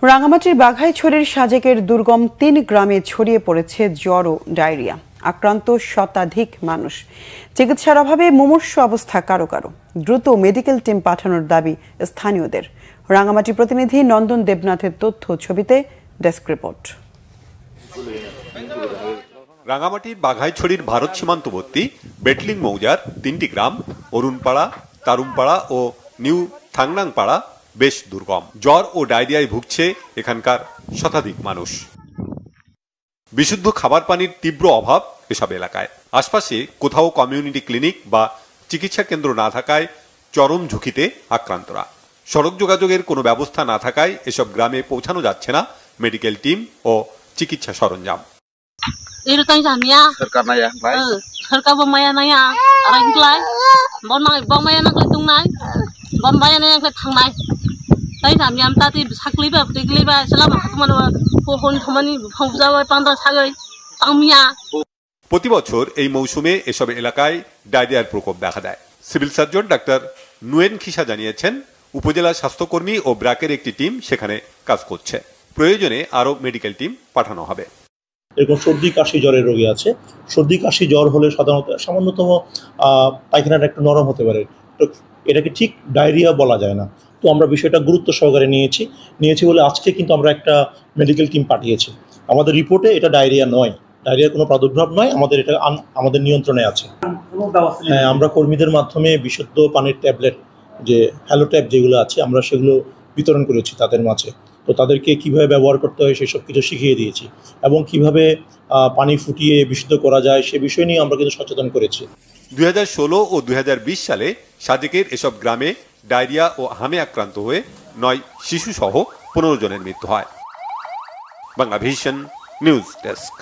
রাঙামাটির বাঘাইছড়ির সাজেকের দুর্গম ৩ গ্রামে ছড়িয়ে পড়েছে জ্বর ও ডায়রিয়া। আক্রান্ত শতাধিক মানুষ। চিকিৎসার অভাবে মুমূর্ষু অবস্থা কারো কারো। দ্রুত মেডিকেল টিম পাঠানোর দাবি স্থানীয়দের। রাঙামাটি প্রতিনিধি নন্দন দেবনাথের তথ্য, ছবিতে ডেস্ক রিপোর্ট। রাঙামাটির বাঘাইছড়ির ভারত সীমান্তবর্তী বেটলিং মৌজার ৩টি গ্রাম অরুণপাড়া, তারুমপাড়া ও নিউ থাংনাংপাড়া বেশ দুর্গম। জ্বর ও ডায়রিয়ায় ভুগছে এখানকার শতাধিক মানুষ। বিশুদ্ধ খাবার পানির তীব্র অভাব এসব এলাকায়। আশপাশে কোথাও কমিউনিটি ক্লিনিক বা চিকিৎসা কেন্দ্র না থাকায় চরম ঝুঁকিতে আক্রান্তরা। সড়ক যোগাযোগের কোনো ব্যবস্থা না থাকায় এসব গ্রামে পৌঁছানো যাচ্ছে না মেডিকেল টিম ও চিকিৎসা সরঞ্জাম। প্রতি বছর এই মৌসুমে এসব এলাকায় ডায়রিয়ার প্রকোপ দেখা দেয়। Civil surgeon doctor Nuyen Khisa জানিয়েছেন, উপজেলা স্বাস্থ্যকর্মী ও ব্র্যাকের একটি টিম সেখানে কাজ করছে। প্রয়োজনে আরো মেডিকেল টিম পাঠানো হবে। এরকম সর্দি কাশি জ্বরের রোগী আছে। সর্দি কাশি জ্বর হলে সাধারণত সামান্যতম পায়খানাটা একটু নরম হতে পারে, তো এটাকে ঠিক ডায়রিয়া বলা যায় না। তো আমরা বিষয়টা গুরুত্ব সহকারে নিয়েছি বলে আজকে কিন্তু আমরা একটা মেডিকেল টিম পাঠিয়েছি। আমাদের রিপোর্টে এটা ডায়রিয়া নয়, ডায়রিয়ার কোনো প্রাদুর্ভাব নয়, এটা আমাদের নিয়ন্ত্রণে আছে। হ্যাঁ, আমরা কর্মীদের মাধ্যমে বিশুদ্ধ পানির ট্যাবলেট, যে হ্যালো ট্যাব যেগুলো আছে, আমরা সেগুলো বিতরণ করেছি তাদের মাঝে। তো তাদেরকে কিভাবে ব্যবহার করতে হয় সেসব কিছু শিখিয়ে দিয়েছি, এবং কিভাবে পানি ফুটিয়ে বিশুদ্ধ করা যায় সে বিষয় নিয়ে আমরা কিন্তু সচেতন করেছি। 2016 ও 2020 সালে সাজেকের এসব গ্রামে ডায়রিয়া ও হামে আক্রান্ত হয়ে 9 শিশু সহ 15 জনের মৃত্যু হয়। Bangla vision news desk.